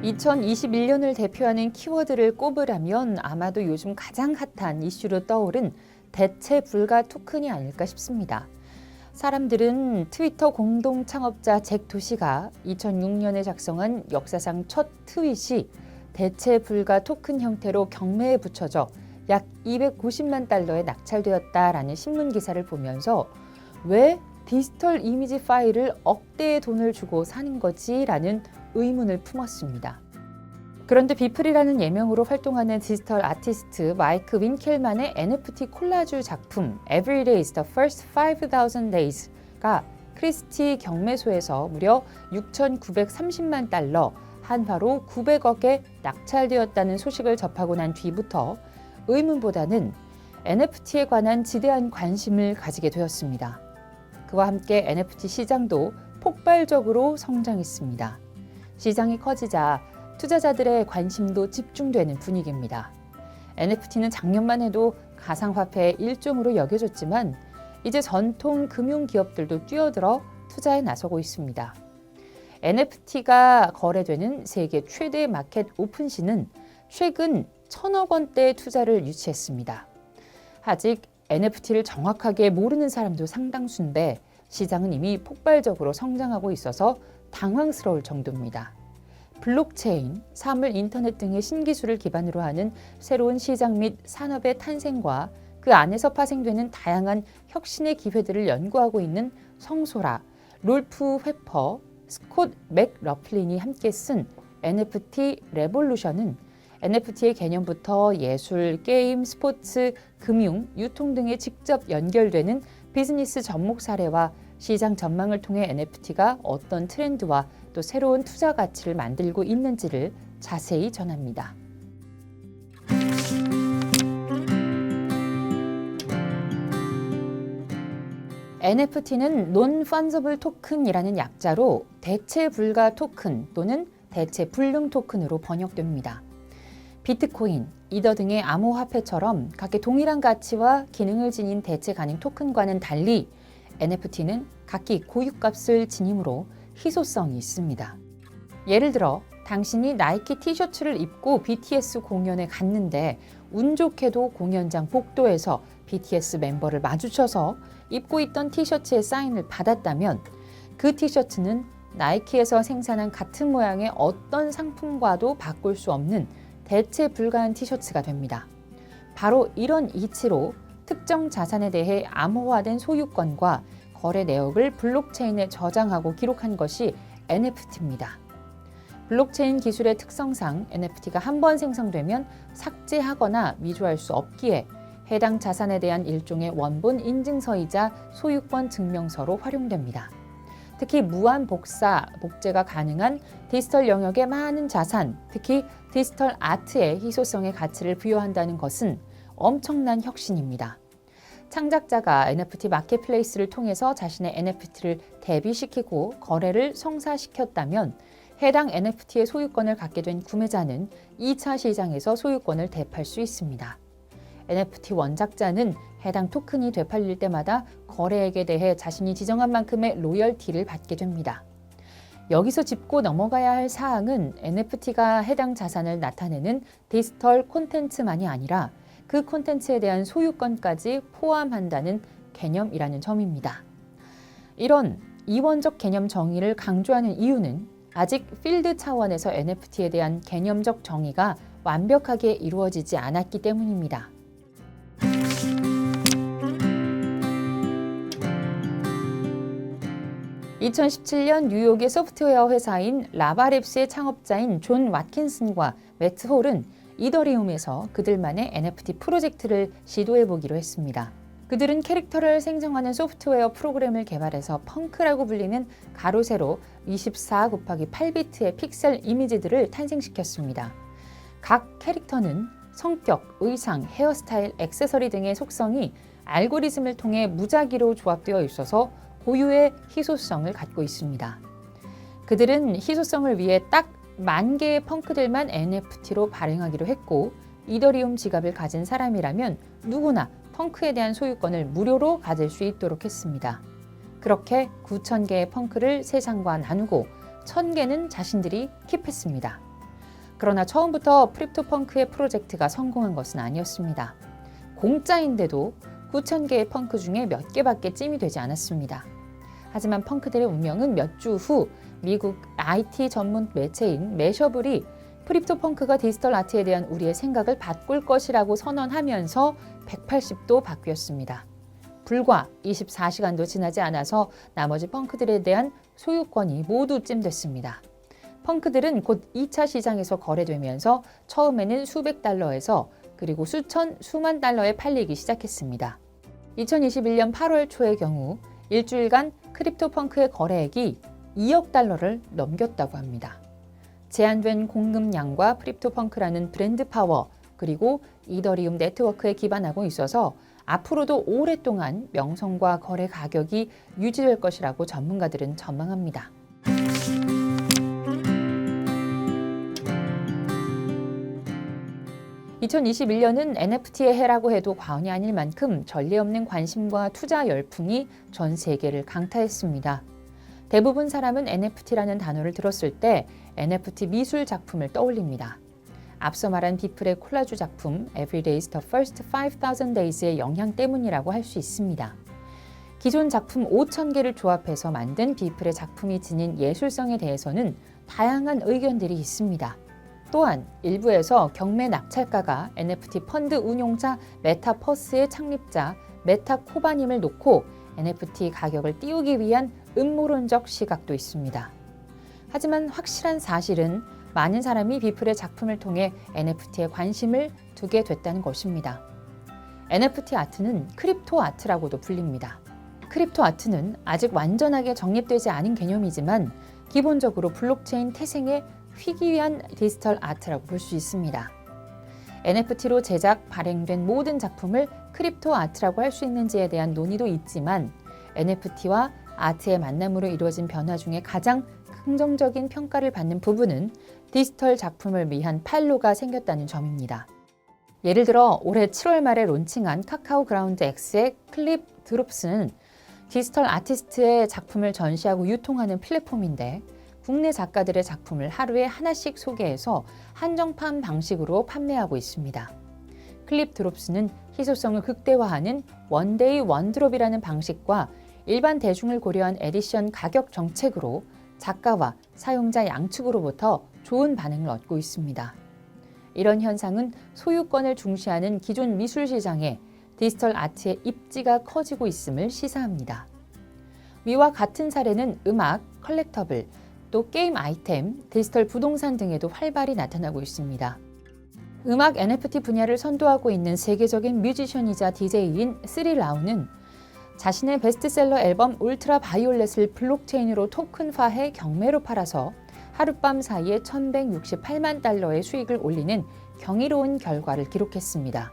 2021년을 대표하는 키워드를 꼽으라면 아마도 요즘 가장 핫한 이슈로 떠오른 대체 불가 토큰이 아닐까 싶습니다. 사람들은 트위터 공동 창업자 잭 도시가 2006년에 작성한 역사상 첫 트윗이 대체 불가 토큰 형태로 경매에 붙여져 약 290만 달러에 낙찰되었다라는 신문 기사를 보면서 왜 디지털 이미지 파일을 억대의 돈을 주고 사는 거지라는 의문을 품었습니다. 그런데 비플이라는 예명으로 활동하는 디지털 아티스트 마이크 윈켈만의 NFT 콜라주 작품 Every Day is the First 5,000 Days가 크리스티 경매소에서 무려 6,930만 달러, 한화로 900억에 낙찰되었다는 소식을 접하고 난 뒤부터 의문보다는 NFT에 관한 지대한 관심을 가지게 되었습니다. 그와 함께 NFT 시장도 폭발적으로 성장했습니다. 시장이 커지자 투자자들의 관심도 집중되는 분위기입니다. NFT는 작년만 해도 가상화폐의 일종으로 여겨졌지만 이제 전통 금융기업들도 뛰어들어 투자에 나서고 있습니다. NFT가 거래되는 세계 최대 마켓 오픈시는 최근 1,000억 원대의 투자를 유치했습니다. 아직 NFT를 정확하게 모르는 사람도 상당수인데 시장은 이미 폭발적으로 성장하고 있어서 당황스러울 정도입니다. 블록체인, 사물 인터넷 등의 신기술을 기반으로 하는 새로운 시장 및 산업의 탄생과 그 안에서 파생되는 다양한 혁신의 기회들을 연구하고 있는 성소라, 롤프 회퍼, 스콧 맥러플린이 함께 쓴 NFT 레볼루션은 NFT의 개념부터 예술, 게임, 스포츠, 금융, 유통 등에 직접 연결되는 비즈니스 접목 사례와 시장 전망을 통해 NFT가 어떤 트렌드와 또 새로운 투자 가치를 만들고 있는지를 자세히 전합니다. NFT는 Non-Fungible Token이라는 약자로 대체 불가 토큰 또는 대체 불능 토큰으로 번역됩니다. 비트코인, 이더 등의 암호화폐처럼 각기 동일한 가치와 기능을 지닌 대체 가능 토큰과는 달리 NFT는 각기 고유값을 지니므로 희소성이 있습니다. 예를 들어 당신이 나이키 티셔츠를 입고 BTS 공연에 갔는데 운 좋게도 공연장 복도에서 BTS 멤버를 마주쳐서 입고 있던 티셔츠의 사인을 받았다면 그 티셔츠는 나이키에서 생산한 같은 모양의 어떤 상품과도 바꿀 수 없는 대체 불가한 티셔츠가 됩니다. 바로 이런 이치로 특정 자산에 대해 암호화된 소유권과 거래 내역을 블록체인에 저장하고 기록한 것이 NFT입니다. 블록체인 기술의 특성상 NFT가 한 번 생성되면 삭제하거나 위조할 수 없기에 해당 자산에 대한 일종의 원본 인증서이자 소유권 증명서로 활용됩니다. 특히 무한 복제가 가능한 디지털 영역의 많은 자산, 특히 디지털 아트의 희소성의 가치를 부여한다는 것은 엄청난 혁신입니다. 창작자가 NFT 마켓플레이스를 통해서 자신의 NFT를 대비시키고 거래를 성사시켰다면 해당 NFT의 소유권을 갖게 된 구매자는 2차 시장에서 소유권을 되팔 수 있습니다. NFT 원작자는 해당 토큰이 되팔릴 때마다 거래액에 대해 자신이 지정한 만큼의 로열티를 받게 됩니다. 여기서 짚고 넘어가야 할 사항은 NFT가 해당 자산을 나타내는 디지털 콘텐츠만이 아니라 그 콘텐츠에 대한 소유권까지 포함한다는 개념이라는 점입니다. 이런 이원적 개념 정의를 강조하는 이유는 아직 필드 차원에서 NFT에 대한 개념적 정의가 완벽하게 이루어지지 않았기 때문입니다. (2017년) 뉴욕의 소프트웨어 회사인 라바랩스의 창업자인 존 왓킨슨과 매트 홀은 이더리움에서 그들만의 NFT 프로젝트를 시도해보기로 했습니다. 그들은 캐릭터를 생성하는 소프트웨어 프로그램을 개발해서 펑크라고 불리는 가로 세로 24×8비트의 픽셀 이미지들을 탄생시켰습니다. 각 캐릭터는 성격, 의상, 헤어스타일, 액세서리 등의 속성이 알고리즘을 통해 무작위로 조합되어 있어서 고유의 희소성을 갖고 있습니다. 그들은 희소성을 위해 딱 10,000개의 펑크들만 NFT로 발행하기로 했고 이더리움 지갑을 가진 사람이라면 누구나 펑크에 대한 소유권을 무료로 가질 수 있도록 했습니다. 그렇게 9,000개의 펑크를 세상과 나누고 1,000개는 자신들이 킵했습니다. 그러나 처음부터 크립토펑크의 프로젝트가 성공한 것은 아니었습니다. 공짜인데도 9,000개의 펑크 중에 몇 개밖에 찜이 되지 않았습니다. 하지만 펑크들의 운명은 몇 주 후 미국 IT 전문 매체인 매셔블이 크립토펑크가 디지털 아트에 대한 우리의 생각을 바꿀 것이라고 선언하면서 180도 바뀌었습니다. 불과 24시간도 지나지 않아서 나머지 펑크들에 대한 소유권이 모두 찜됐습니다. 펑크들은 곧 2차 시장에서 거래되면서 처음에는 수백 달러에서 그리고 수만 달러에 팔리기 시작했습니다. 2021년 8월 초의 경우 일주일간 크립토펑크의 거래액이 2억 달러를 넘겼다고 합니다. 제한된 공급량과 크립토펑크라는 브랜드 파워 그리고 이더리움 네트워크에 기반하고 있어서 앞으로도 오랫동안 명성과 거래 가격이 유지될 것이라고 전문가들은 전망합니다. (2021년은) NFT의 해라고 해도 과언이 아닐 만큼 전례 없는 관심과 투자 열풍이 전 세계를 강타했습니다. 대부분 사람은 NFT라는 단어를 들었을 때 NFT 미술 작품을 떠올립니다. 앞서 말한 비플의 콜라주 작품 Every Day is the First 5,000 Days의 영향 때문이라고 할 수 있습니다. 기존 작품 5,000개를 조합해서 만든 비플의 작품이 지닌 예술성에 대해서는 다양한 의견들이 있습니다. 또한 일부에서 경매 낙찰가가 NFT 펀드 운용자 메타버스의 창립자 메타코바님을 놓고 NFT 가격을 띄우기 위한 음모론적 시각도 있습니다. 하지만 확실한 사실은 많은 사람이 비플의 작품을 통해 NFT에 관심을 두게 됐다는 것입니다. NFT 아트는 크립토 아트라고도 불립니다. 크립토 아트는 아직 완전하게 정립되지 않은 개념이지만 기본적으로 블록체인 태생의 희귀한 디지털 아트라고 볼 수 있습니다. NFT로 제작, 발행된 모든 작품을 크립토 아트라고 할 수 있는지에 대한 논의도 있지만 NFT와 아트의 만남으로 이루어진 변화 중에 가장 긍정적인 평가를 받는 부분은 디지털 작품을 위한 판로가 생겼다는 점입니다. 예를 들어 올해 7월 말에 론칭한 카카오 그라운드 X의 클립 드롭스는 디지털 아티스트의 작품을 전시하고 유통하는 플랫폼인데 국내 작가들의 작품을 하루에 하나씩 소개해서 한정판 방식으로 판매하고 있습니다. 클립 드롭스는 희소성을 극대화하는 원데이 원드롭이라는 방식과 일반 대중을 고려한 에디션 가격 정책으로 작가와 사용자 양측으로부터 좋은 반응을 얻고 있습니다. 이런 현상은 소유권을 중시하는 기존 미술 시장에 디지털 아트의 입지가 커지고 있음을 시사합니다. 위와 같은 사례는 음악, 컬렉터블, 또 게임 아이템, 디지털 부동산 등에도 활발히 나타나고 있습니다. 음악 NFT 분야를 선도하고 있는 세계적인 뮤지션이자 DJ인 스리라우는 자신의 베스트셀러 앨범 울트라 바이올렛을 블록체인으로 토큰화해 경매로 팔아서 하룻밤 사이에 1,168만 달러의 수익을 올리는 경이로운 결과를 기록했습니다.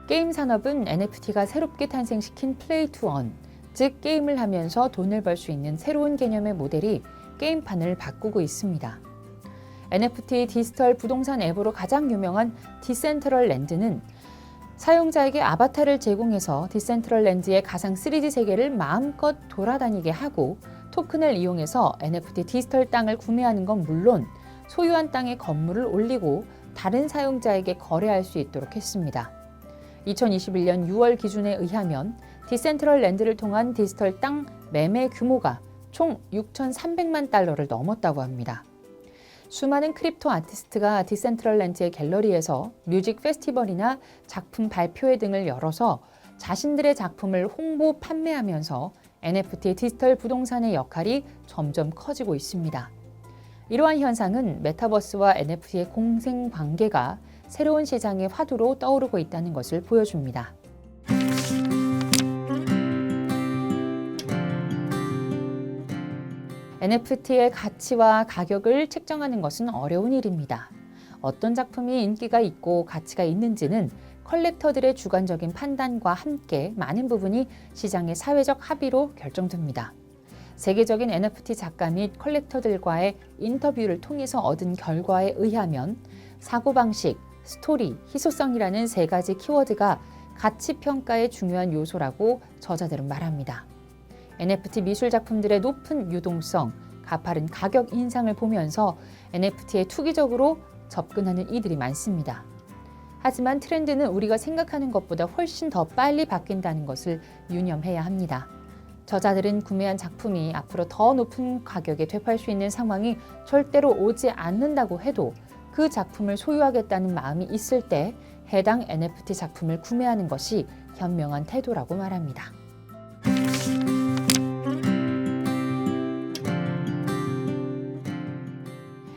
게임 산업은 NFT가 새롭게 탄생시킨 플레이 투 원, 즉 게임을 하면서 돈을 벌 수 있는 새로운 개념의 모델이 게임판을 바꾸고 있습니다. NFT 디지털 부동산 앱으로 가장 유명한 디센트럴랜드는 사용자에게 아바타를 제공해서 디센트럴랜드의 가상 3D 세계를 마음껏 돌아다니게 하고 토큰을 이용해서 NFT 디지털 땅을 구매하는 건 물론 소유한 땅에 건물을 올리고 다른 사용자에게 거래할 수 있도록 했습니다. 2021년 6월 기준에 의하면 디센트럴랜드를 통한 디지털 땅 매매 규모가 총 6,300만 달러를 넘었다고 합니다. 수많은 크립토 아티스트가 디센트럴랜드의 갤러리에서 뮤직 페스티벌이나 작품 발표회 등을 열어서 자신들의 작품을 홍보, 판매하면서 NFT 디지털 부동산의 역할이 점점 커지고 있습니다. 이러한 현상은 메타버스와 NFT의 공생 관계가 새로운 시장의 화두로 떠오르고 있다는 것을 보여줍니다. NFT의 가치와 가격을 책정하는 것은 어려운 일입니다. 어떤 작품이 인기가 있고 가치가 있는지는 컬렉터들의 주관적인 판단과 함께 많은 부분이 시장의 사회적 합의로 결정됩니다. 세계적인 NFT 작가 및 컬렉터들과의 인터뷰를 통해서 얻은 결과에 의하면 사고방식, 스토리, 희소성이라는 세 가지 키워드가 가치 평가의 중요한 요소라고 저자들은 말합니다. NFT 미술 작품들의 높은 유동성, 가파른 가격 인상을 보면서 NFT에 투기적으로 접근하는 이들이 많습니다. 하지만 트렌드는 우리가 생각하는 것보다 훨씬 더 빨리 바뀐다는 것을 유념해야 합니다. 저자들은 구매한 작품이 앞으로 더 높은 가격에 되팔 수 있는 상황이 절대로 오지 않는다고 해도 그 작품을 소유하겠다는 마음이 있을 때 해당 NFT 작품을 구매하는 것이 현명한 태도라고 말합니다.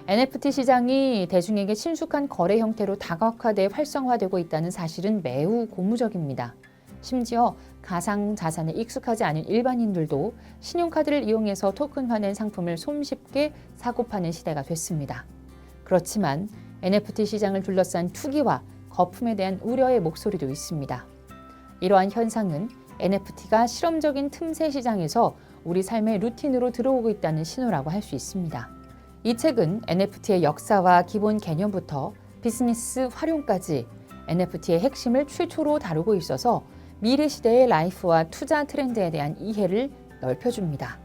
NFT 시장이 대중에게 친숙한 거래 형태로 다각화돼 활성화되고 있다는 사실은 매우 고무적입니다. 심지어 가상자산에 익숙하지 않은 일반인들도 신용카드를 이용해서 토큰화된 상품을 손쉽게 사고 파는 시대가 됐습니다. 그렇지만 NFT 시장을 둘러싼 투기와 거품에 대한 우려의 목소리도 있습니다. 이러한 현상은 NFT가 실험적인 틈새 시장에서 우리 삶의 루틴으로 들어오고 있다는 신호라고 할 수 있습니다. 이 책은 NFT의 역사와 기본 개념부터 비즈니스 활용까지 NFT의 핵심을 최초로 다루고 있어서 미래 시대의 라이프와 투자 트렌드에 대한 이해를 넓혀줍니다.